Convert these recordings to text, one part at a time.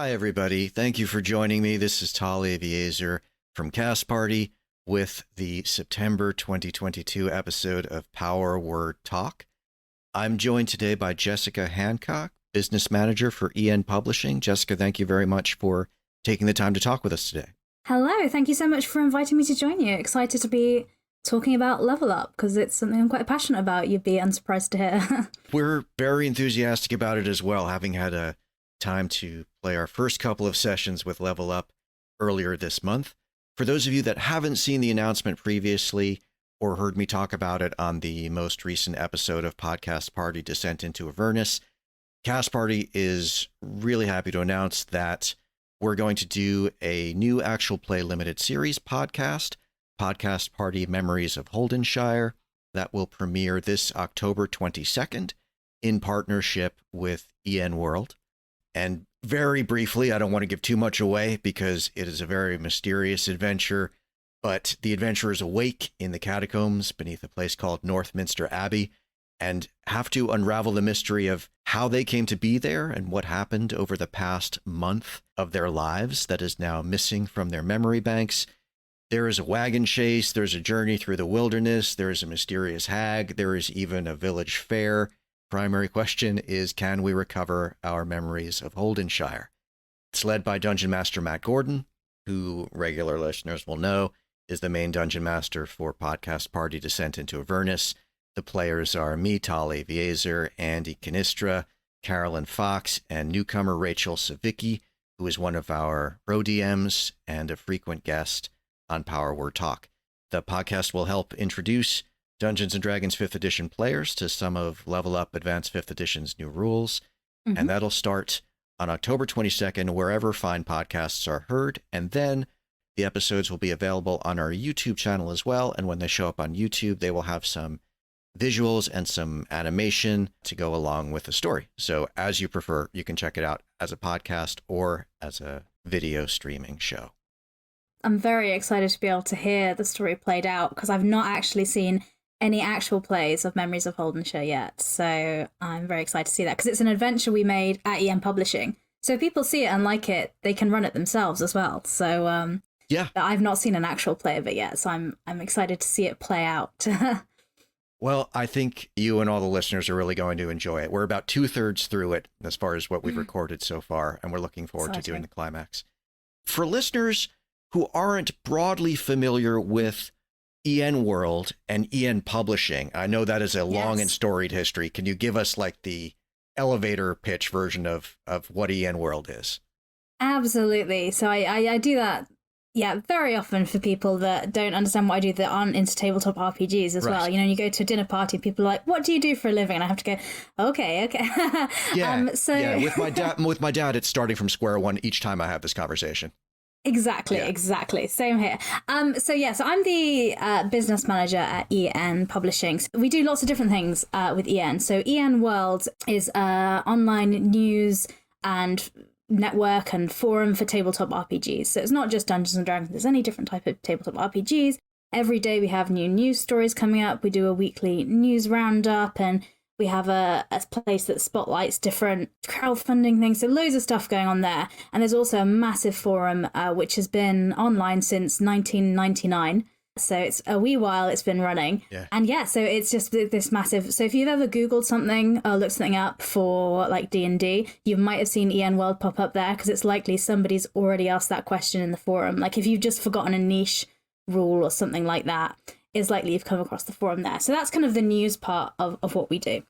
Hi, everybody. Thank you for joining me. This is Tal Aviezer from Cast Party with the September 2022 episode of Power Word Talk. I'm joined today by Jessica Hancock, business manager for EN Publishing. Jessica, thank you very much for taking the time to talk with us today. Hello. Thank you so much for inviting me to join you. Excited to be talking about Level Up because it's something I'm quite passionate about. You'd be unsurprised to hear. We're very enthusiastic about it as well, having had a time to play our first couple of sessions with Level Up earlier this month. For those of you that haven't seen the announcement previously or heard me talk about it on the most recent episode of Podcast Party Descent into Avernus, Cast Party is really happy to announce that we're going to do a new actual play limited series podcast, Podcast Party Memories of Holdenshire, that will premiere this October 22nd in partnership with Enworld. And very briefly, I don't want to give too much away because it is a very mysterious adventure, but the adventurers awake in the catacombs beneath a place called Northminster Abbey and have to unravel the mystery of how they came to be there and what happened over the past month of their lives that is now missing from their memory banks. There is a wagon chase, there's a journey through the wilderness, there is a mysterious hag, there is even a village fair. Primary question is, can we recover our memories of Holdenshire? It's led by Dungeon Master Matt Gordon, who regular listeners will know is the main Dungeon Master for Podcast Party Descent into Avernus. The players are me, Tal Aviezer, Andy Canistra, Carolyn Fox, and newcomer Rachel Savicki, who is one of our pro DMs and a frequent guest on Power Word Talk. The podcast will help introduce Dungeons & Dragons 5th Edition players to some of Level Up Advanced 5th Edition's new rules, and that'll start on October 22nd, wherever fine podcasts are heard, and then the episodes will be available on our YouTube channel as well, and when they show up on YouTube, they will have some visuals and some animation to go along with the story. So as you prefer, you can check it out as a podcast or as a video streaming show. I'm very excited to be able to hear the story played out because I've not actually seen any actual plays of Memories of Holdenshire yet. So I'm very excited to see that because it's an adventure we made at EN Publishing. So if people see it and like it, they can run it themselves as well. So yeah, I've not seen an actual play of it yet. So I'm excited to see it play out. Well, I think you and all the listeners are really going to enjoy it. We're about 2/3 through it as far as what we've recorded so far, and we're looking forward to doing the climax. For listeners who aren't broadly familiar with Enworld and EN Publishing, I know that is a long and storied history. Can you give us like the elevator pitch version of what Enworld is? Absolutely. So I do that, very often for people that don't understand what I do, that aren't into tabletop RPGs as well. You know, you go to a dinner party, people are like, "What do you do for a living?" And I have to go, "Okay." With my dad, it's starting from square one each time I have this conversation. Exactly. Same here. So I'm the business manager at EN Publishing. So we do lots of different things with EN. So Enworld is online news and network and forum for tabletop RPGs. So it's not just Dungeons and Dragons, there's any different type of tabletop RPGs. Every day we have new news stories coming up. We do a weekly news roundup, and we have a place that spotlights different crowdfunding things. So loads of stuff going on there. And there's also a massive forum which has been online since 1999. So it's a wee while it's been running. Yeah. And so it's just this massive. So if you've ever Googled something or looked something up for like D&D, you might have seen Enworld pop up there because it's likely somebody's already asked that question in the forum. Like if you've just forgotten a niche rule or something like that, it's likely you've come across the forum there. So that's kind of the news part of what we do.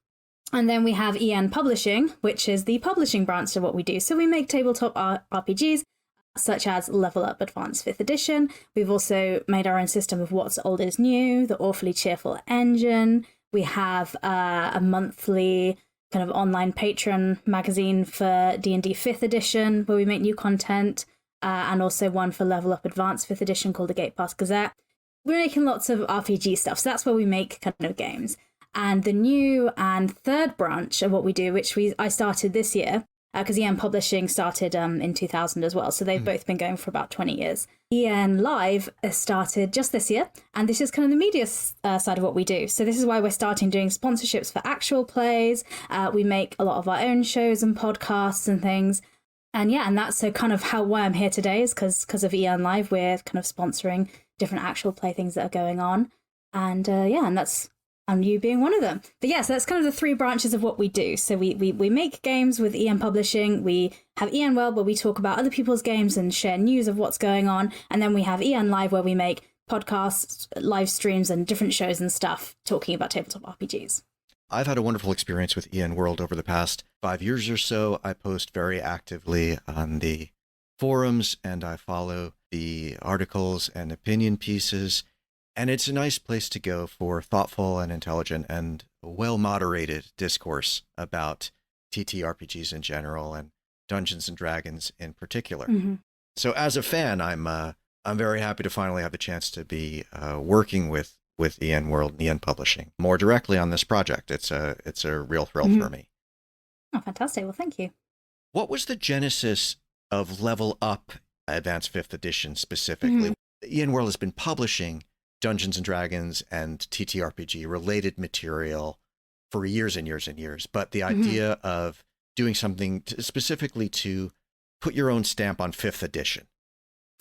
And then we have EN Publishing, which is the publishing branch of what we do. So we make tabletop RPGs, such as Level Up Advanced 5th Edition. We've also made our own system of What's Old is New, the Awfully Cheerful Engine. We have a monthly kind of online Patreon magazine for D&D 5th Edition, where we make new content, and also one for Level Up Advanced 5th Edition called the Gate Pass Gazette. We're making lots of RPG stuff, so that's where we make kind of games. And the new and third branch of what we do, which I started this year, because EN Publishing started in 2000 as well, so they've both been going for about 20 years. EnLive started just this year, and this is kind of the media side of what we do. So this is why we're starting doing sponsorships for actual plays. We make a lot of our own shows and podcasts and things. And yeah, and that's so kind of why I'm here today is because of EnLive. We're kind of sponsoring different actual play things that are going on. And yeah, and you being one of them. But yeah, so that's kind of the three branches of what we do. So we make games with EN Publishing. We have Enworld, where we talk about other people's games and share news of what's going on. And then we have EnLive, where we make podcasts, live streams, and different shows and stuff talking about tabletop RPGs. I've had a wonderful experience with Enworld over the past 5 years or so. I post very actively on the forums, and I follow the articles and opinion pieces. And it's a nice place to go for thoughtful and intelligent and well-moderated discourse about TTRPGs in general and Dungeons and Dragons in particular. Mm-hmm. So as a fan, I'm very happy to finally have the chance to be working with Enworld and EN Publishing more directly on this project. It's a real thrill for me. Oh, fantastic. Well, thank you. What was the genesis of Level Up Advanced 5th Edition specifically? Enworld has been publishing Dungeons and Dragons and TTRPG related material for years and years and years, but the idea of doing something specifically to put your own stamp on 5th edition.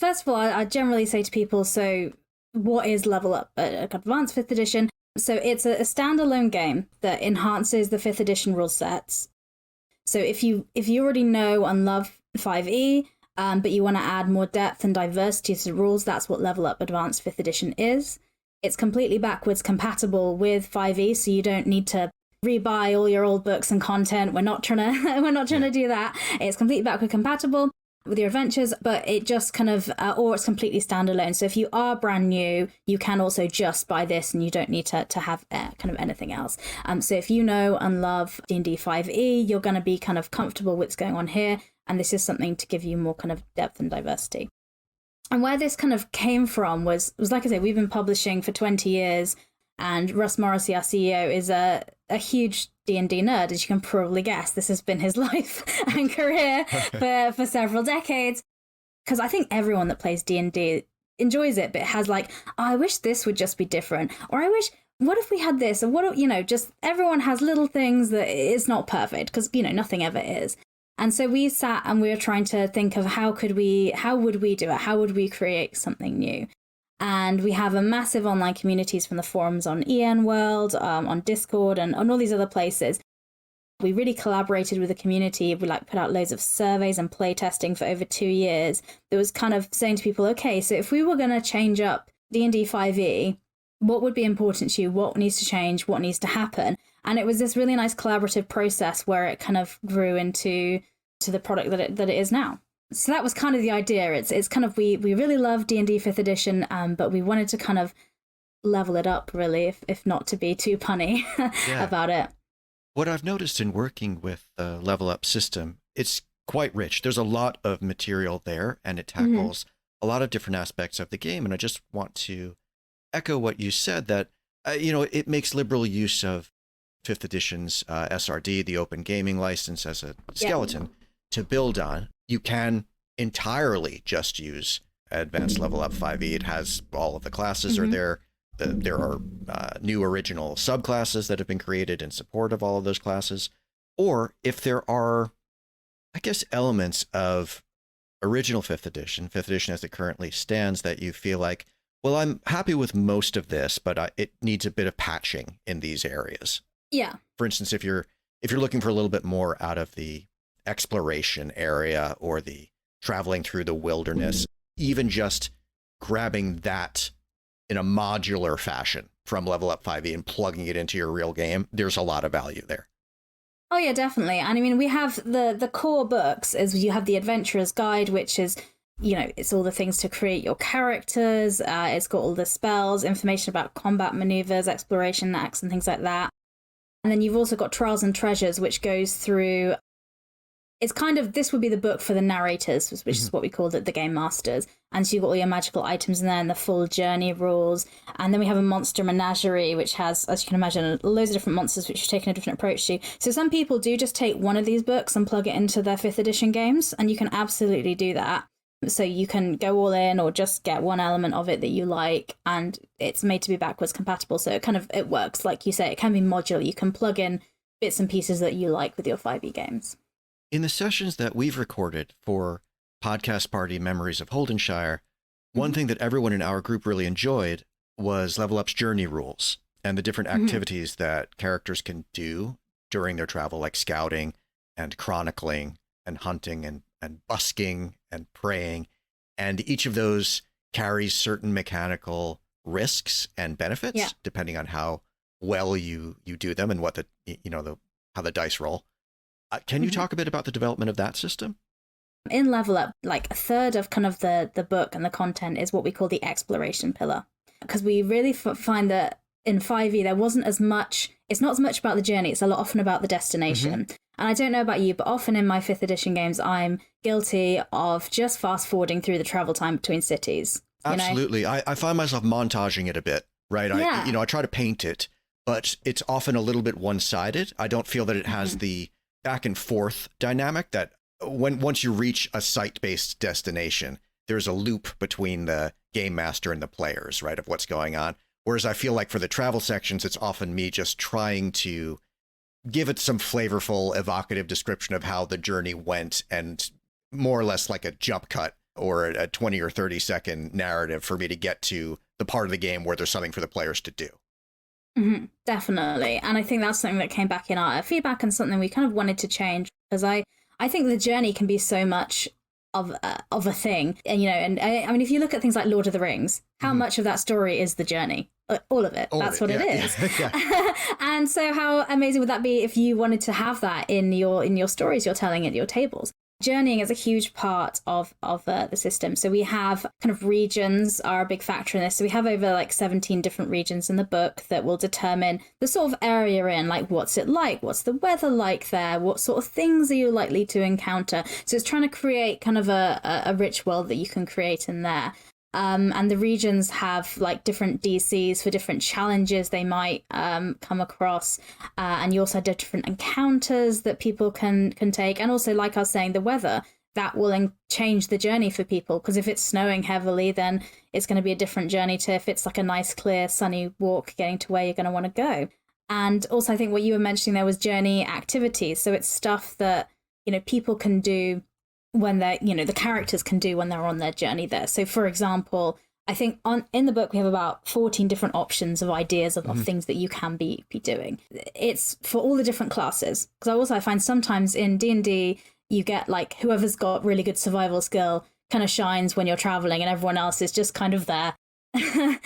First of all, I generally say to people, so what is Level Up Advanced 5th Edition? So it's a standalone game that enhances the 5th edition rule sets. So if you already know and love 5e, but you want to add more depth and diversity to the rules, that's what Level Up Advanced 5th Edition is. It's completely backwards compatible with 5e, so you don't need to rebuy all your old books and content. We're not trying to do that. It's completely backward compatible with your adventures, but it just kind of, or it's completely standalone. So if you are brand new, you can also just buy this and you don't need to have kind of anything else. So if you know and love D&D 5e, you're going to be kind of comfortable with what's going on here. And this is something to give you more kind of depth and diversity. And where this kind of came from was like I say, we've been publishing for 20 years, and Russ Morrissey, our CEO, is a huge D&D nerd, as you can probably guess. This has been his life and career for several decades. Because I think everyone that plays D&D enjoys it, but it has like, oh, I wish this would just be different. Or I wish, what if we had this? Or what, just everyone has little things that it's not perfect, because, nothing ever is. And so we sat and we were trying to think of how would we do it? How would we create something new? And we have a massive online communities from the forums on Enworld, on Discord, and on all these other places. We really collaborated with the community. We put out loads of surveys and playtesting for over 2 years. That was kind of saying to people, okay, so if we were going to change up D&D 5e, what would be important to you? What needs to change? What needs to happen? And it was this really nice collaborative process where it kind of grew into the product that it is now. So that was kind of the idea. It's kind of, we really love D&D 5th edition, but we wanted to kind of level it up, really, if not to be too punny about it. What I've noticed in working with the Level Up system, it's quite rich. There's a lot of material there, and it tackles a lot of different aspects of the game. And I just want to echo what you said, that, it makes liberal use of 5th edition's SRD, the open gaming license, as a skeleton to build on. You can entirely just use Advanced Level Up 5e. It has all of the classes are there. There are new original subclasses that have been created in support of all of those classes. Or if there are, I guess, elements of original 5th edition as it currently stands, that you feel like, well, I'm happy with most of this, but it needs a bit of patching in these areas. Yeah. For instance, if you're looking for a little bit more out of the exploration area or the traveling through the wilderness, even just grabbing that in a modular fashion from Level Up 5e and plugging it into your real game, there's a lot of value there. Oh yeah, definitely. And I mean, we have the core books, as you have the Adventurer's Guide, which is, it's all the things to create your characters. It's got all the spells, information about combat maneuvers, exploration acts, and things like that. And then you've also got Trials and Treasures, which goes through, it's kind of, this would be the book for the narrators, which is what we call the game masters. And so you've got all your magical items in there and the full journey rules. And then we have a monster menagerie, which has, as you can imagine, loads of different monsters, which you've taken a different approach to. So some people do just take one of these books and plug it into their 5th edition games. And you can absolutely do that. So you can go all in or just get one element of it that you like, and it's made to be backwards compatible. So it works. Like you say, it can be modular. You can plug in bits and pieces that you like with your 5e games. In the sessions that we've recorded for Podcast Party Memories of Holdenshire, one thing that everyone in our group really enjoyed was Level Up's journey rules and the different activities that characters can do during their travel, like scouting and chronicling and hunting and busking and praying. And each of those carries certain mechanical risks and benefits depending on how well you do them and what how the dice roll. Can you talk a bit about the development of that system? In Level Up, like a third of kind of the book and the content is what we call the exploration pillar. Because we really find that in 5e, there wasn't as much, it's not as much about the journey, it's a lot often about the destination. And I don't know about you, but often in my 5th edition games, I'm guilty of just fast forwarding through the travel time between cities. Absolutely. I find myself montaging it a bit, right? Yeah. I try to paint it, but it's often a little bit one-sided. I don't feel that it has the back and forth dynamic that once you reach a site-based destination, there's a loop between the game master and the players, right, of what's going on. Whereas I feel like for the travel sections, it's often me just trying to give it some flavorful, evocative description of how the journey went, and more or less like a jump cut or a 20 or 30 second narrative for me to get to the part of the game where there's something for the players to do. Definitely. And I think that's something that came back in our feedback and something we kind of wanted to change, because I think the journey can be so much of a thing. And, and I mean, if you look at things like Lord of the Rings, how much of that story is the journey? All of it. That's what it is. Yeah. And so how amazing would that be if you wanted to have that in your stories you're telling at your tables? Journeying is a huge part of the system. So we have kind of regions are a big factor in this. So we have over like 17 different regions in the book that will determine the sort of area you're in, like what's it like, what's the weather like there, what sort of things are you likely to encounter. So it's trying to create kind of a rich world that you can create in there. And the regions have like different DCs for different challenges they might come across, and you also have different encounters that people can take. And also, like I was saying, the weather that will change the journey for people, because if it's snowing heavily, then it's going to be a different journey to if it's like a nice, clear, sunny walk getting to where you're going to want to go. And also, I think what you were mentioning there was journey activities. So it's stuff that people can do when they're, the characters can do when they're on their journey there. So, for example, I think in the book we have about 14 different options of ideas of things that you can be doing. It's for all the different classes. Because I find sometimes in D&D you get like whoever's got really good survival skill kind of shines when you're traveling, and everyone else is just kind of there.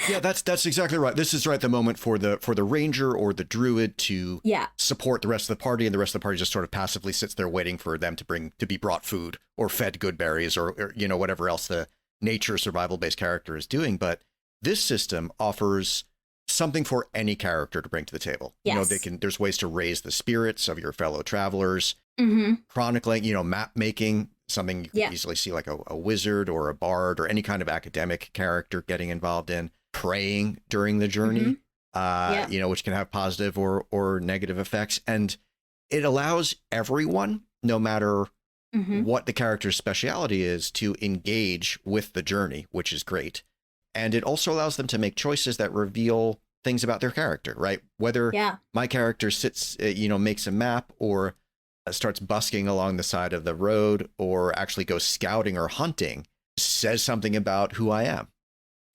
Yeah, that's exactly right. This is right the moment for the ranger or the druid to support the rest of the party, and the rest of the party just sort of passively sits there waiting for them to be brought food or fed good berries or whatever else the nature survival based character is doing. But this system offers something for any character to bring to the table. Yes. There's ways to raise the spirits of your fellow travelers, chronicling, map making. Something you could easily see like a wizard or a bard or any kind of academic character getting involved in. Praying during the journey, which can have positive or negative effects. And it allows everyone, no matter what the character's speciality is, to engage with the journey, which is great. And it also allows them to make choices that reveal things about their character, right? Whether my character sits, makes a map or starts busking along the side of the road or actually goes scouting or hunting, says something about who I am.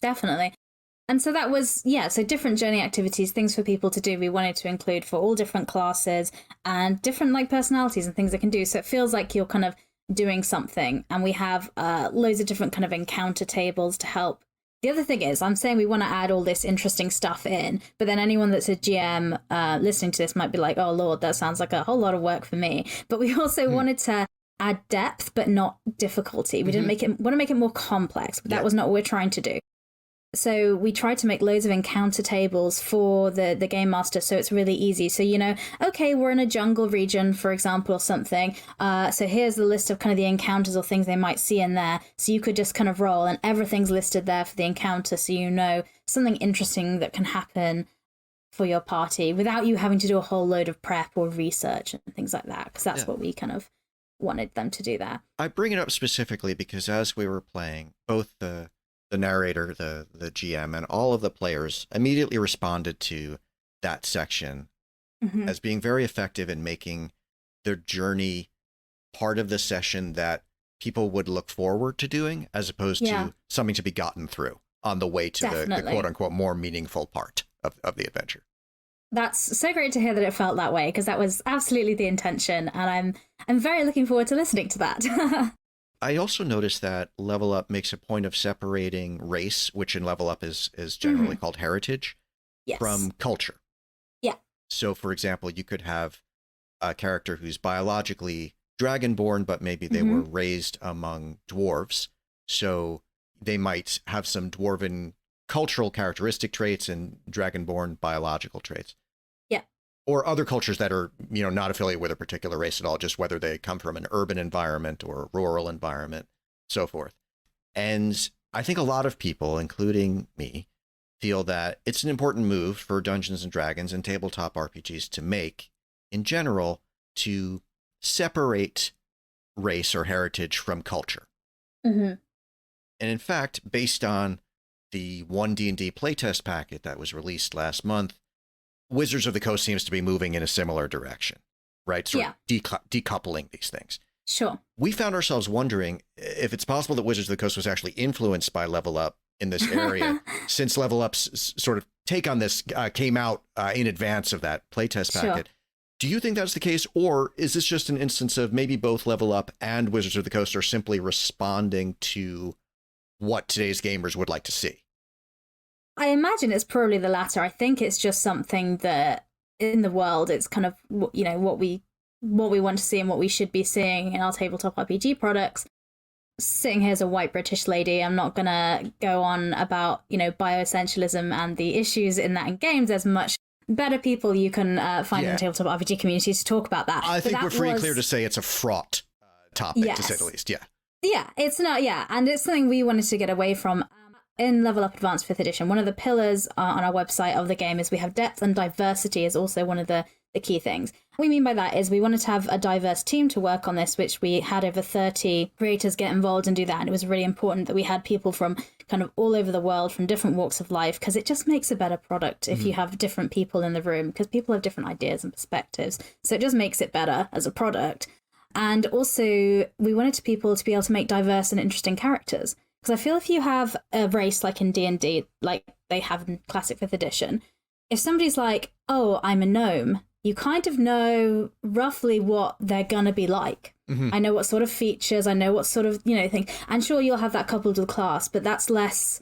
Definitely. And so that was, so different journey activities, things for people to do, we wanted to include for all different classes and different like personalities and things they can do. So it feels like you're kind of doing something. And we have loads of different kind of encounter tables to help. The other thing is, I'm saying we want to add all this interesting stuff in, but then anyone that's a GM listening to this might be like, oh, Lord, that sounds like a whole lot of work for me. But we also wanted to add depth, but not difficulty. We didn't want to make it more complex, but that was not what we're trying to do. So we tried to make loads of encounter tables for the game master, so it's really easy. So, okay, we're in a jungle region, for example, or something. So here's the list of kind of the encounters or things they might see in there. So you could just kind of roll, and everything's listed there for the encounter, so something interesting that can happen for your party without you having to do a whole load of prep or research and things like that, because that's what we kind of wanted them to do there. I bring it up specifically because as we were playing, both the narrator, the GM, and all of the players immediately responded to that section as being very effective in making their journey part of the session that people would look forward to doing, as opposed to something to be gotten through on the way to the quote unquote more meaningful part of the adventure. That's so great to hear that it felt that way, because that was absolutely the intention, and I'm very looking forward to listening to that. I also noticed that Level Up makes a point of separating race, which in Level Up is generally called heritage, from culture. Yeah. So, for example, you could have a character who's biologically dragonborn, but maybe they were raised among dwarves. So they might have some dwarven cultural characteristic traits and dragonborn biological traits. Yeah. Or other cultures that are, not affiliated with a particular race at all, just whether they come from an urban environment or a rural environment, so forth. And I think a lot of people, including me, feel that it's an important move for Dungeons and Dragons and tabletop RPGs to make, in general, to separate race or heritage from culture. And in fact, based on the 1D&D playtest packet that was released last month, Wizards of the Coast seems to be moving in a similar direction, right? Sort of decoupling these things. Sure. We found ourselves wondering if it's possible that Wizards of the Coast was actually influenced by Level Up in this area, since Level Up's sort of take on this came out in advance of that playtest packet. Do you think that's the case, or is this just an instance of maybe both Level Up and Wizards of the Coast are simply responding to what today's gamers would like to see? I imagine it's probably the latter. I think it's just something that in the world, it's kind of, what we want to see and what we should be seeing in our tabletop RPG products. Sitting here as a white British lady, I'm not going to go on about, bioessentialism and the issues in that in games. There's much better people you can find in the tabletop RPG community to talk about that. I think we're pretty clear to say it's a fraught topic, to say the least. Yeah, it's not, and it's something we wanted to get away from. In Level Up Advanced 5th Edition, one of the pillars on our website of the game is we have depth, and diversity is also one of the key things. What we mean by that is we wanted to have a diverse team to work on this, which we had over 30 creators get involved and do that. And it was really important that we had people from kind of all over the world, from different walks of life, because it just makes a better product if you have different people in the room, because people have different ideas and perspectives. So it just makes it better as a product. And also, we wanted people to be able to make diverse and interesting characters. Because I feel if you have a race like in D&D, like they have in Classic 5th Edition, if somebody's like, oh, I'm a gnome, you kind of know roughly what they're going to be like. I know what sort of features, I know what sort of, thing. And sure, you'll have that coupled with class, but that's less,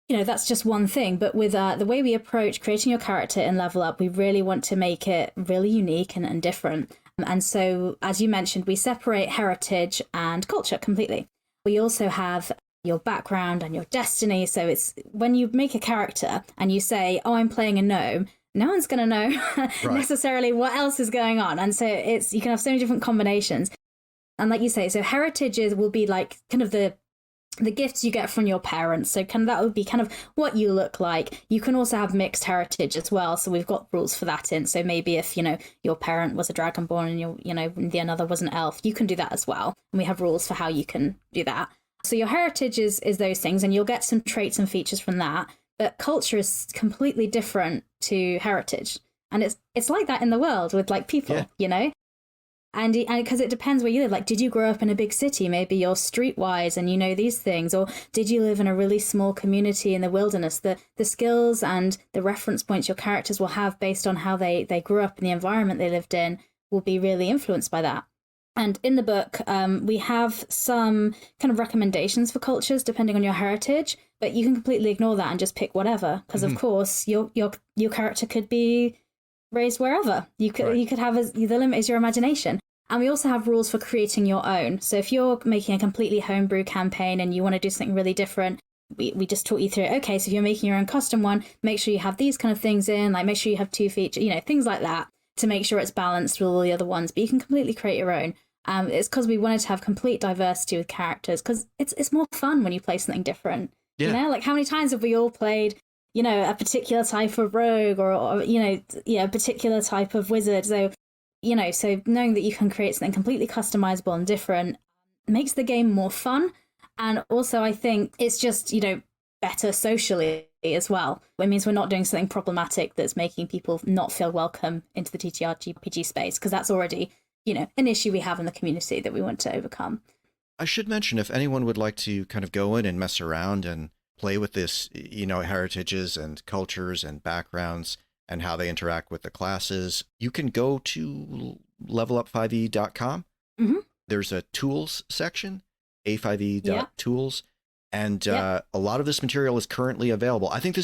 that's just one thing. But with the way we approach creating your character in Level Up, we really want to make it really unique and different. And so, as you mentioned, we separate heritage and culture completely. We also have your background and your destiny. So it's when you make a character and you say, oh, I'm playing a gnome, no one's going to know necessarily what else is going on. And so you can have so many different combinations. And like you say, so heritages will be like kind of the gifts you get from your parents. So that would be kind of what you look like. You can also have mixed heritage as well. So we've got rules for that in. So maybe if, your parent was a dragonborn and the another was an elf, you can do that as well. And we have rules for how you can do that. So your heritage is those things, and you'll get some traits and features from that. But culture is completely different to heritage. And it's like that in the world with like people, And because it depends where you live. Like, did you grow up in a big city? Maybe you're streetwise and you know these things. Or did you live in a really small community in the wilderness? The skills and the reference points your characters will have based on how they grew up in the environment they lived in will be really influenced by that. And in the book, we have some kind of recommendations for cultures depending on your heritage, but you can completely ignore that and just pick whatever. Because of course, your character could be raised wherever. You could have the limit is your imagination. And we also have rules for creating your own. So if you're making a completely homebrew campaign and you want to do something really different, we just taught you through, okay, so if you're making your own custom one, make sure you have these kind of things in, like make sure you have 2 features, things like that, to make sure it's balanced with all the other ones. But you can completely create your own. It's because we wanted to have complete diversity with characters, because it's more fun when you play something different. Like how many times have we all played, a particular type of rogue or a particular type of wizard. So, so knowing that you can create something completely customizable and different makes the game more fun. And also I think it's just, better socially as well. It means we're not doing something problematic that's making people not feel welcome into the TTRPG space, because that's already an issue we have in the community that we want to overcome. I should mention, if anyone would like to kind of go in and mess around and play with this, heritages and cultures and backgrounds and how they interact with the classes, you can go to levelup5e.com. Mm-hmm. There's a tools section, a5e.tools, and a lot of this material is currently available. I think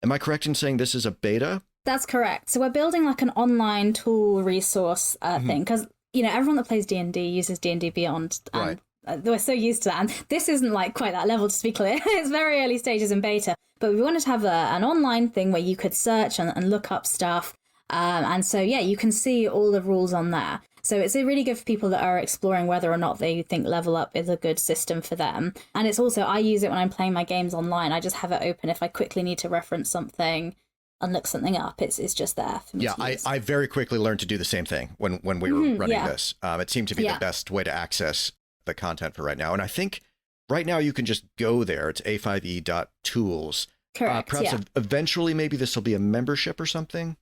am I correct in saying this is a beta? That's correct. So we're building like an online tool resource thing, because everyone that plays D&D uses D&D Beyond, and we're so used to that. And this isn't like quite that level, just to be clear. It's very early stages in beta, but we wanted to have an online thing where you could search and look up stuff. And so, you can see all the rules on there. So it's really good for people that are exploring whether or not they think Level Up is a good system for them. And it's also, I use it when I'm playing my games online. I just have it open if I quickly need to reference something and look something up. It's just there for me to use. I very quickly learned to do the same thing when we were running this. It seemed to be the best way to access the content for right now. And I think right now you can just go there. It's a5e.tools. Correct. Perhaps eventually maybe this will be a membership or something.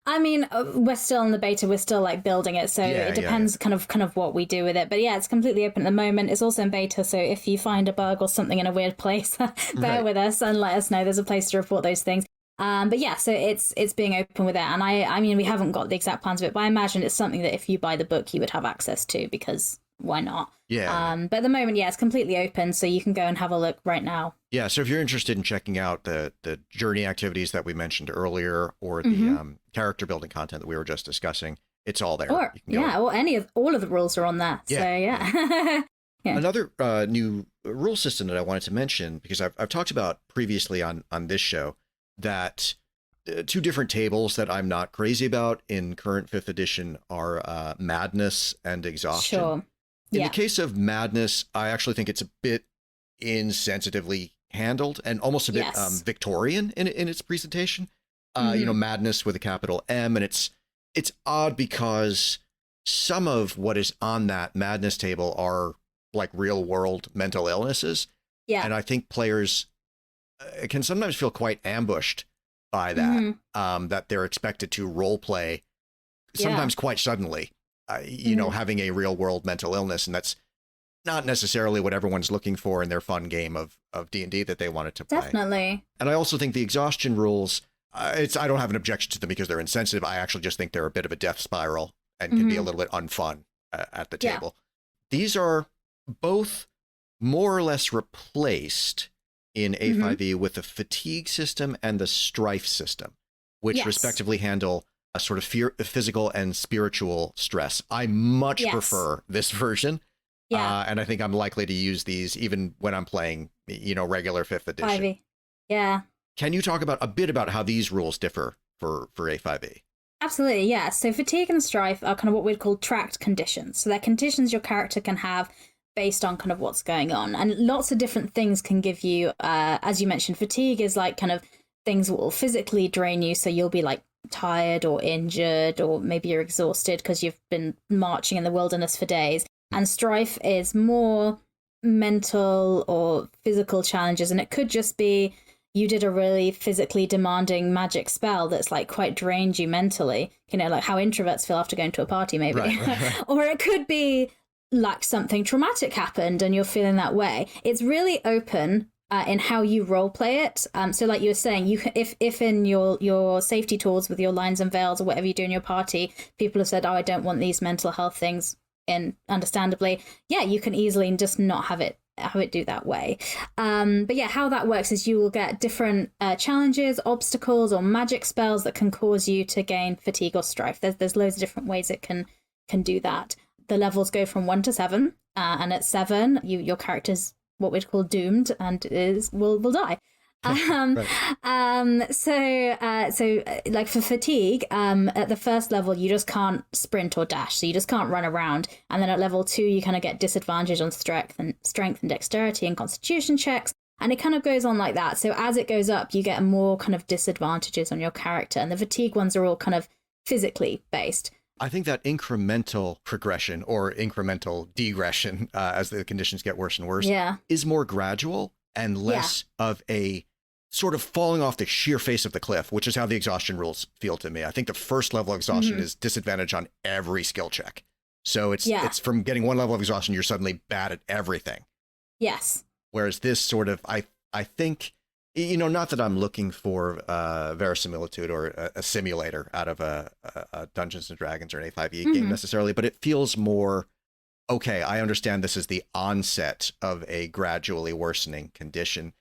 I mean, we're still in the beta. We're still like building it, so it depends kind of what we do with it. But it's completely open at the moment. It's also in beta, so if you find a bug or something in a weird place, bear with us and let us know. There's a place to report those things. So it's being open with it, and I mean, we haven't got the exact plans of it, but I imagine it's something that if you buy the book, you would have access to, because why not? Yeah. But at the moment, it's completely open, so you can go and have a look right now. Yeah. So if you're interested in checking out the journey activities that we mentioned earlier, or the character building content that we were just discussing, it's all there. Or all of the rules are on there. Yeah. So yeah. Another new rule system that I wanted to mention, because I've talked about previously on this show, that two different tables that I'm not crazy about in current 5th edition are Madness and Exhaustion. Sure. In the case of Madness, I actually think it's a bit insensitively handled and almost a bit Victorian in its presentation. Madness with a capital M, and it's odd because some of what is on that Madness table are like real world mental illnesses. Yeah. And I think players can sometimes feel quite ambushed by that, that they're expected to role play sometimes quite suddenly, having a real world mental illness. And that's not necessarily what everyone's looking for in their fun game of D&D that they wanted to play. Definitely. And I also think the exhaustion rules, I don't have an objection to them because they're insensitive. I actually just think they're a bit of a death spiral and can be a little bit unfun at the table. These are both more or less replaced in A5e with the fatigue system and the strife system, which respectively handle a sort of physical and spiritual stress. I much prefer this version. Yeah. And I think I'm likely to use these even when I'm playing, regular 5th edition. 5e. Yeah. Can you talk a bit about how these rules differ for A5e? Absolutely, yeah. So fatigue and strife are kind of what we'd call tracked conditions. So they're conditions your character can have based on kind of what's going on. And lots of different things can give you, as you mentioned, fatigue is like kind of things that will physically drain you. So you'll be like tired or injured, or maybe you're exhausted because you've been marching in the wilderness for days. And strife is more mental or physical challenges. And it could just be you did a really physically demanding magic spell that's like quite drained you mentally, like how introverts feel after going to a party maybe. Right. Or it could be like something traumatic happened and you're feeling that way. It's really open in how you role play it. So like you were saying, if in your safety tools with your lines and veils or whatever you do in your party, people have said, I don't want these mental health things in, understandably, you can easily just not have it do that way. But how that works is you will get different challenges, obstacles, or magic spells that can cause you to gain fatigue or strife. There's loads of different ways it can do that. The levels go from 1 to 7, and at 7, your character's what we'd call doomed and will die. So like for fatigue, at the first level you just can't sprint or dash, so you just can't run around. And then at level 2 you kind of get disadvantage on strength and dexterity and constitution checks, and it kind of goes on like that. So as it goes up, you get more kind of disadvantages on your character, and the fatigue ones are all kind of physically based. I think that incremental progression or incremental degression, as the conditions get worse and worse, is more gradual and less of a sort of falling off the sheer face of the cliff, which is how the exhaustion rules feel to me. I think the first level of exhaustion is disadvantage on every skill check. So it's from getting one level of exhaustion, you're suddenly bad at everything. Yes. Whereas this sort of, I think, not that I'm looking for verisimilitude or a simulator out of a Dungeons and Dragons or an A5e game necessarily, but it feels more, okay, I understand this is the onset of a gradually worsening condition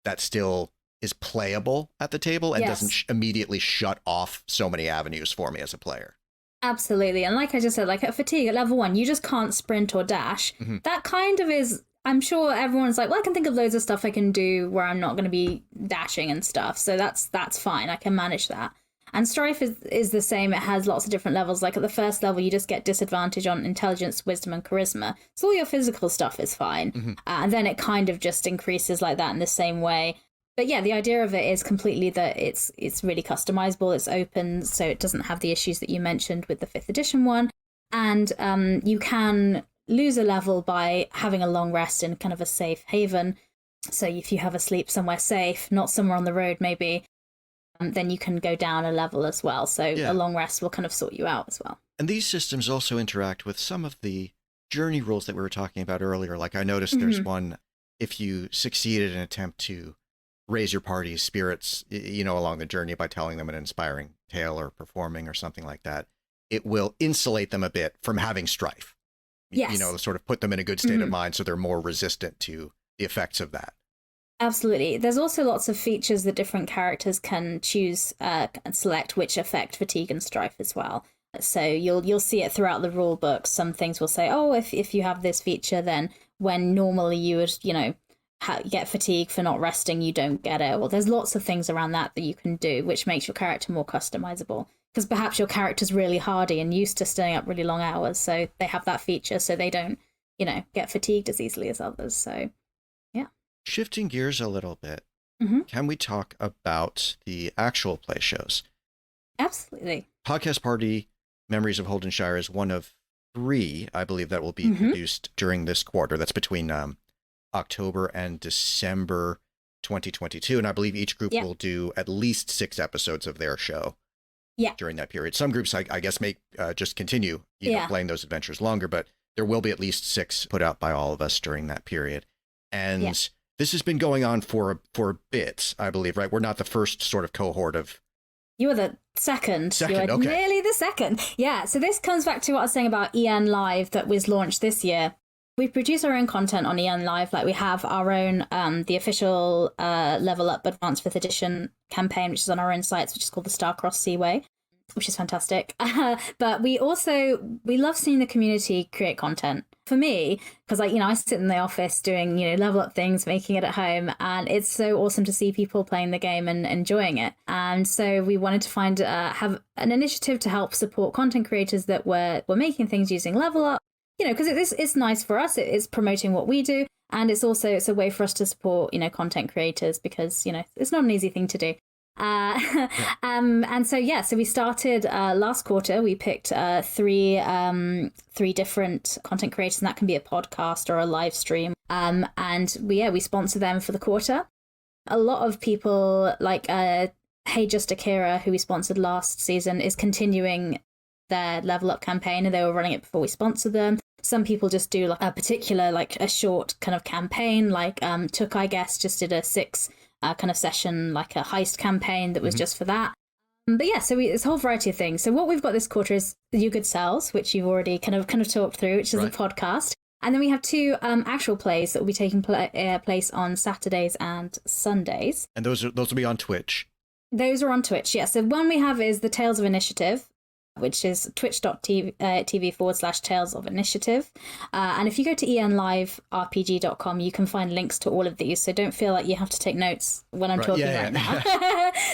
that still is playable at the table and doesn't immediately shut off so many avenues for me as a player. Absolutely. And like I just said, like at fatigue at level 1, you just can't sprint or dash. That kind of is, I'm sure everyone's like, well, I can think of loads of stuff I can do where I'm not going to be dashing and stuff. So that's fine. I can manage that. And Strife is the same. It has lots of different levels. Like at the first level, you just get disadvantage on intelligence, wisdom, and charisma. So all your physical stuff is fine. And then it kind of just increases like that in the same way. But yeah, the idea of it is completely that it's really customizable. It's open, so it doesn't have the issues that you mentioned with the 5th edition one. And you can lose a level by having a long rest in kind of a safe haven. So if you have a sleep somewhere safe, not somewhere on the road maybe, then you can go down a level as well. So a long rest will kind of sort you out as well. And these systems also interact with some of the journey rules that we were talking about earlier. Like I noticed there's one, if you succeed at an attempt to raise your party's spirits, along the journey by telling them an inspiring tale or performing or something like that, it will insulate them a bit from having strife. Yes. Sort of put them in a good state of mind so they're more resistant to the effects of that. Absolutely. There's also lots of features that different characters can choose and select which affect fatigue and strife as well. So you'll see it throughout the rule book. Some things will say, oh, if you have this feature, then when normally you would, get fatigue for not resting, you don't get it. Well, there's lots of things around that you can do, which makes your character more customizable. Because perhaps your character's really hardy and used to staying up really long hours, so they have that feature, so they don't, get fatigued as easily as others. So, yeah. Shifting gears a little bit, can we talk about the actual play shows? Absolutely. Podcast Party Memories of Holden Shire is one of 3, I believe, that will be produced during this quarter. That's between October and December 2022. And I believe each group will do at least 6 episodes of their show during that period. Some groups, I guess, may just continue playing those adventures longer, but there will be at least 6 put out by all of us during that period. And this has been going on for a bit, I believe, right? We're not the first sort of cohort of... You were the second. You were nearly the second. Yeah, so this comes back to what I was saying about EnLive that was launched this year. We produce our own content on EnLive, like we have our own, the official Level Up Advanced 5th Edition campaign, which is on our own sites, which is called the Starcross Seaway, which is fantastic. But we love seeing the community create content. For me, because I sit in the office doing, level up things, making it at home, and it's so awesome to see people playing the game and enjoying it. And so we wanted to have an initiative to help support content creators that were making things using Level Up. Because it's nice for us. It's promoting what we do, and it's a way for us to support content creators because it's not an easy thing to do. And so we started last quarter. We picked 3 different content creators, and that can be a podcast or a live stream. And we sponsor them for the quarter. A lot of people like Hey Just Akira, who we sponsored last season, is continuing their Level Up campaign, and they were running it before we sponsored them. Some people just do like a particular, like a short kind of campaign, like Took, I guess, just did a 6 kind of session, like a heist campaign that was just for that. But yeah, so it's a whole variety of things. So what we've got this quarter is You Good Cells, which you've already kind of talked through, which is a podcast. And then we have 2 actual plays that will be taking place on Saturdays and Sundays. And those will be on Twitch. Those are on Twitch, yeah. So one we have is the Tales of Initiative, which is twitch.tv/Tales of Initiative. And if you go to enliverpg.com, you can find links to all of these. So don't feel like you have to take notes when I'm talking right now.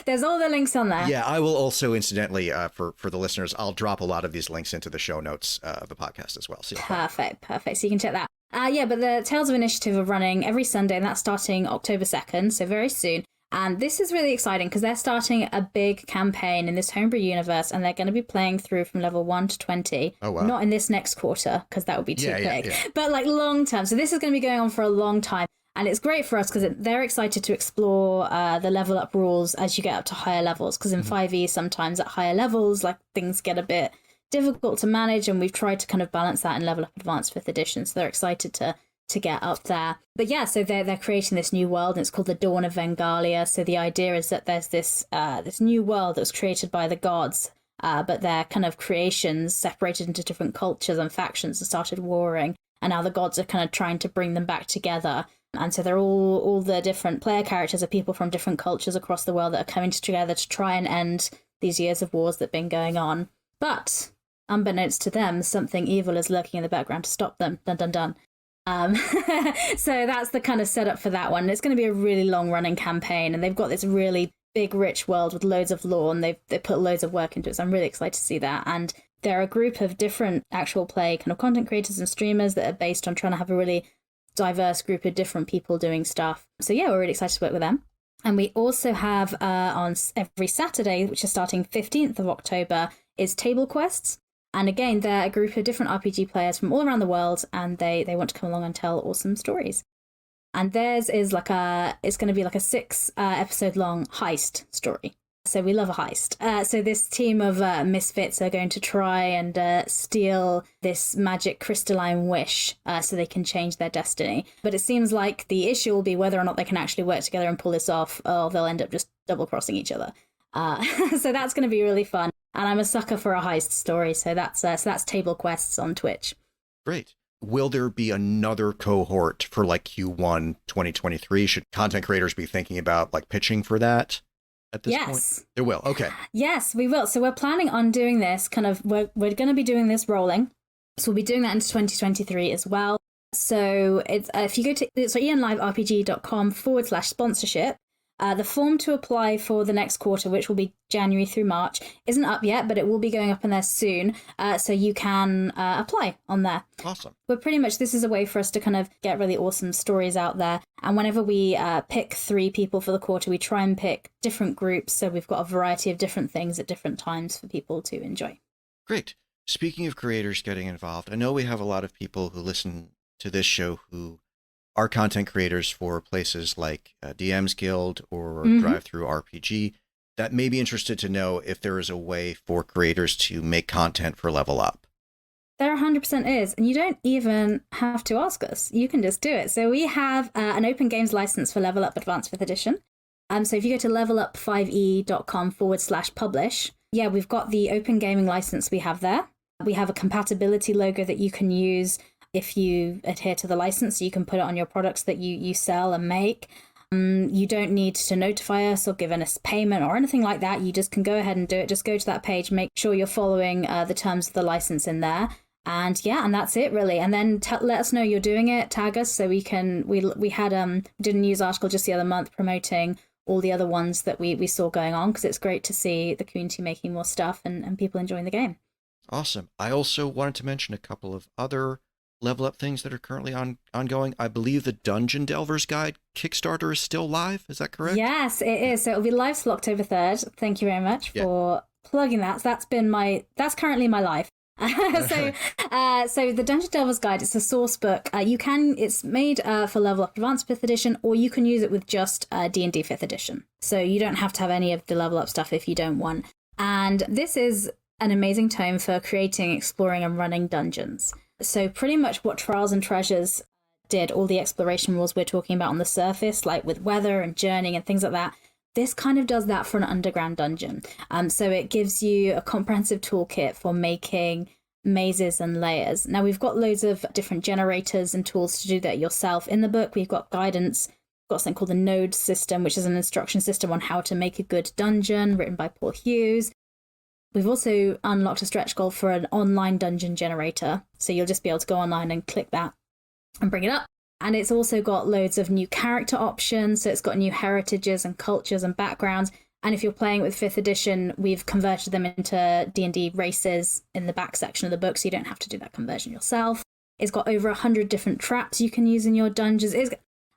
There's all the links on there. Yeah, I will also, incidentally, for the listeners, I'll drop a lot of these links into the show notes of the podcast as well. So Perfect. So you can check that. But the Tales of Initiative are running every Sunday, and that's starting October 2nd, so very soon. And this is really exciting because they're starting a big campaign in this homebrew universe, and they're going to be playing through from level 1 to 20. Oh, wow. Not in this next quarter, because that would be too big. Yeah. But like long term. So this is going to be going on for a long time. And it's great for us because they're excited to explore the level up rules as you get up to higher levels. Because in 5e, sometimes at higher levels, like things get a bit difficult to manage, and we've tried to kind of balance that in Level Up Advanced 5th edition, so they're excited to get up there. But yeah, so they're creating this new world, and it's called the Dawn of Vengalia. So the idea is that there's this new world that was created by the gods, but they're kind of creations separated into different cultures and factions and started warring, and now the gods are kind of trying to bring them back together. And so they're all the different player characters are people from different cultures across the world that are coming together to try and end these years of wars that have been going on. But unbeknownst to them, something evil is lurking in the background to stop them. Dun dun dun. So that's the kind of setup for that one. It's going to be a really long running campaign, and they've got this really big, rich world with loads of lore, and they put loads of work into it. So I'm really excited to see that. And they're a group of different actual play kind of content creators and streamers that are based on trying to have a really diverse group of different people doing stuff. So yeah, we're really excited to work with them. And we also have on every Saturday, which is starting 15th of October, is Table Quests. And again, they're a group of different RPG players from all around the world, and they want to come along and tell awesome stories. And theirs is it's going to be like a 6 episode long heist story. So we love a heist. So this team of misfits are going to try and steal this magic crystalline wish so they can change their destiny. But it seems like the issue will be whether or not they can actually work together and pull this off, or they'll end up just double-crossing each other. So that's going to be really fun. And I'm a sucker for a heist story, so that's Table Quests on Twitch. Great. Will there be another cohort for like Q1 2023? Should content creators be thinking about like pitching for that at this point? There will. Okay. Yes, we will. So we're planning on doing this we're going to be doing this rolling. So we'll be doing that into 2023 as well. So it's if you go to enliverpg.com/sponsorship, the form to apply for the next quarter, which will be January through March, isn't up yet, but it will be going up in there soon. So you can apply on there. Awesome. But pretty much this is a way for us to kind of get really awesome stories out there. And whenever we pick 3 people for the quarter, we try and pick different groups. So we've got a variety of different things at different times for people to enjoy. Great. Speaking of creators getting involved, I know we have a lot of people who listen to this show who are content creators for places like DM's Guild or Drive-Thru RPG that may be interested to know if there is a way for creators to make content for Level Up. There 100% is, and you don't even have to ask us. You can just do it. So we have an open games license for Level Up Advanced 5th edition. So if you go to levelup5e.com/publish, yeah, we've got the open gaming license we have there. We have a compatibility logo that you can use if you adhere to the license, so you can put it on your products that you sell and make. You don't need to notify us or give us payment or anything like that. You just can go ahead and do it. Just go to that page, make sure you're following the terms of the license in there. And yeah, and that's it really. And then let us know you're doing it, tag us so we can, we did a news article just the other month promoting all the other ones that we saw going on, because it's great to see the community making more stuff and people enjoying the game. Awesome. I also wanted to mention a couple of other Level Up things that are currently ongoing. I believe the Dungeon Delver's Guide Kickstarter is still live. Is that correct? Yes, it is. So it'll be live till October 3rd. Thank you very much for plugging that. So that's currently my life. So the Dungeon Delver's Guide, it's a source book. It's made for Level Up Advanced 5th edition, or you can use it with just D&D 5th edition. So you don't have to have any of the Level Up stuff if you don't want. And this is an amazing tome for creating, exploring, and running dungeons. So pretty much what Trials and Treasures did, all the exploration rules we're talking about on the surface, like with weather and journeying and things like that, this kind of does that for an underground dungeon. So it gives you a comprehensive toolkit for making mazes and layers. Now we've got loads of different generators and tools to do that yourself. In the book, we've got guidance. We've got something called the Node system, which is an instruction system on how to make a good dungeon, written by Paul Hughes. We've also unlocked a stretch goal for an online dungeon generator. So you'll just be able to go online and click that and bring it up. And it's also got loads of new character options. So it's got new heritages and cultures and backgrounds. And if you're playing with 5th edition, we've converted them into D&D races in the back section of the book, so you don't have to do that conversion yourself. It's got over 100 different traps you can use in your dungeons.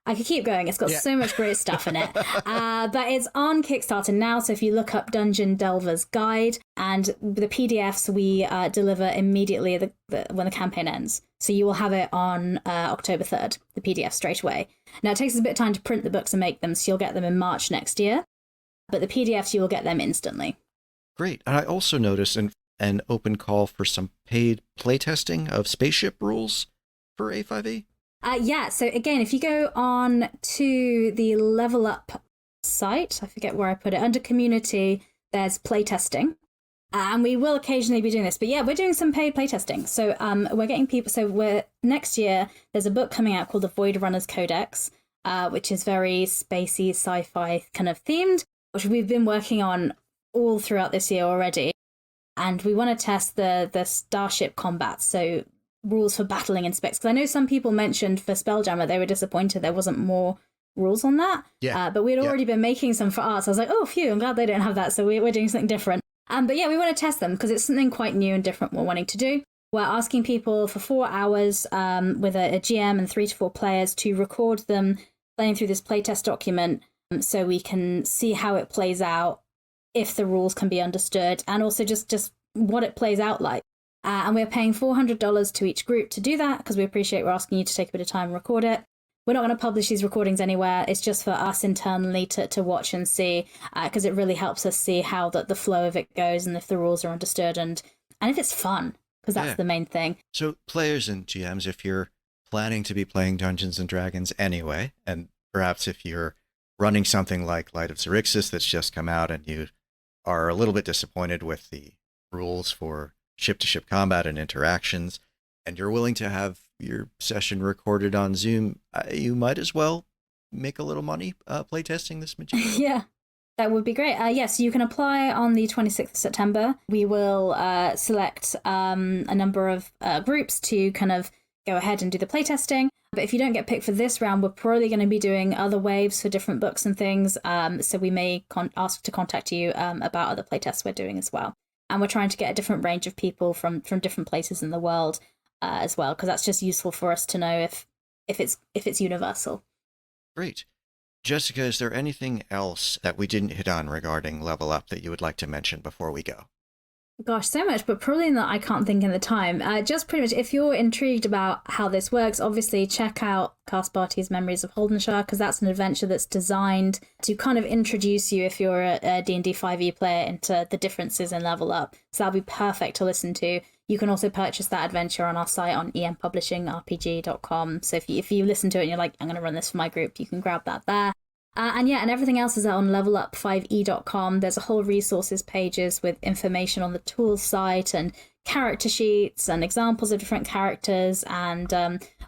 I could keep going. It's got so much great stuff in it. But it's on Kickstarter now. So if you look up Dungeon Delver's Guide, and the PDFs we deliver immediately when the campaign ends. So you will have it on October 3rd, the PDF straight away. Now it takes us a bit of time to print the books and make them, so you'll get them in March next year. But the PDFs, you will get them instantly. Great. And I also noticed, and an open call for some paid playtesting of spaceship rules for A5e? Yeah, so again, if you go on to the Level Up site, I forget where I put it, under community, there's playtesting. And we will occasionally be doing this. But yeah, we're doing some paid playtesting. So we're getting people. So next year, there's a book coming out called The Void Runner's Codex, which is very spacey, sci-fi kind of themed, which we've been working on all throughout this year already. And we want to test the starship combat. So rules for battling in specs, because I know some people mentioned for Spelljammer they were disappointed there wasn't more rules on that. But we'd already been making some for ours. So I was like, oh phew, I'm glad they don't have that, so we're doing something different. But yeah, we want to test them because it's something quite new and different we're wanting to do. We're asking people for 4 hours with a GM and 3 to 4 players to record them playing through this playtest document, so we can see how it plays out, if the rules can be understood, and also just what it plays out like. And we're paying $400 to each group to do that because we appreciate we're asking you to take a bit of time and record it. We're not going to publish these recordings anywhere. It's just for us internally to watch and see, because it really helps us see how the flow of it goes and if the rules are understood and if it's fun, because that's the main thing. So players and GMs, if you're planning to be playing Dungeons and Dragons anyway, and perhaps if you're running something like Light of Xerxes that's just come out and you are a little bit disappointed with the rules for ship-to-ship combat and interactions, and you're willing to have your session recorded on Zoom, you might as well make a little money playtesting this material. Yeah, that would be great. Yes, you can apply on the 26th of September. We will select a number of groups to kind of go ahead and do the playtesting. But if you don't get picked for this round, we're probably going to be doing other waves for different books and things. So we may ask to contact you about other playtests we're doing as well. And we're trying to get a different range of people from different places in the world as well, because that's just useful for us to know if it's universal. Great. Jessica, is there anything else that we didn't hit on regarding Level Up that you would like to mention before we go? Gosh, so much, but probably that I can't think in the time. Just pretty much, if you're intrigued about how this works, obviously check out Cast Party's Memories of Holden, because that's an adventure that's designed to kind of introduce you, if you're a D&D 5e player, into the differences in Level Up. So that'll be perfect to listen to. You can also purchase that adventure on our site on enpublishingrpg.com. So if you listen to it and you're like, I'm going to run this for my group, you can grab that there. And everything else is on levelup5e.com. There's a whole resources pages with information on the tools site and character sheets and examples of different characters and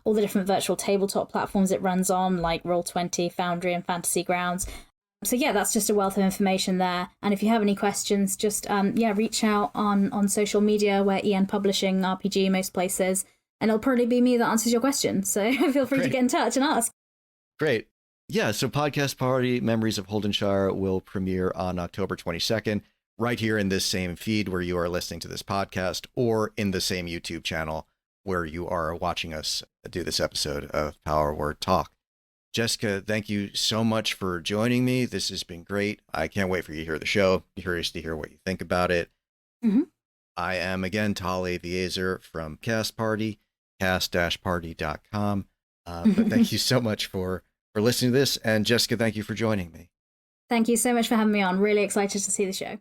all the different virtual tabletop platforms it runs on, like Roll20, Foundry, and Fantasy Grounds. So yeah, that's just a wealth of information there. And if you have any questions, just reach out on social media. We're EN Publishing RPG most places, and it'll probably be me that answers your question. So feel free to get in touch and ask. Great. Yeah, so Podcast Party Memories of Holdenshire will premiere on October 22nd, right here in this same feed where you are listening to this podcast, or in the same YouTube channel where you are watching us do this episode of Power Word Talk. Jessica, thank you so much for joining me. This has been great. I can't wait for you to hear the show. I'm curious to hear what you think about it. Mm-hmm. I am, again, Tal Aviezer from Cast Party, cast-party.com. But thank you so much for listening to this. And Jessica, thank you for joining me. Thank you so much for having me on. Really excited to see the show.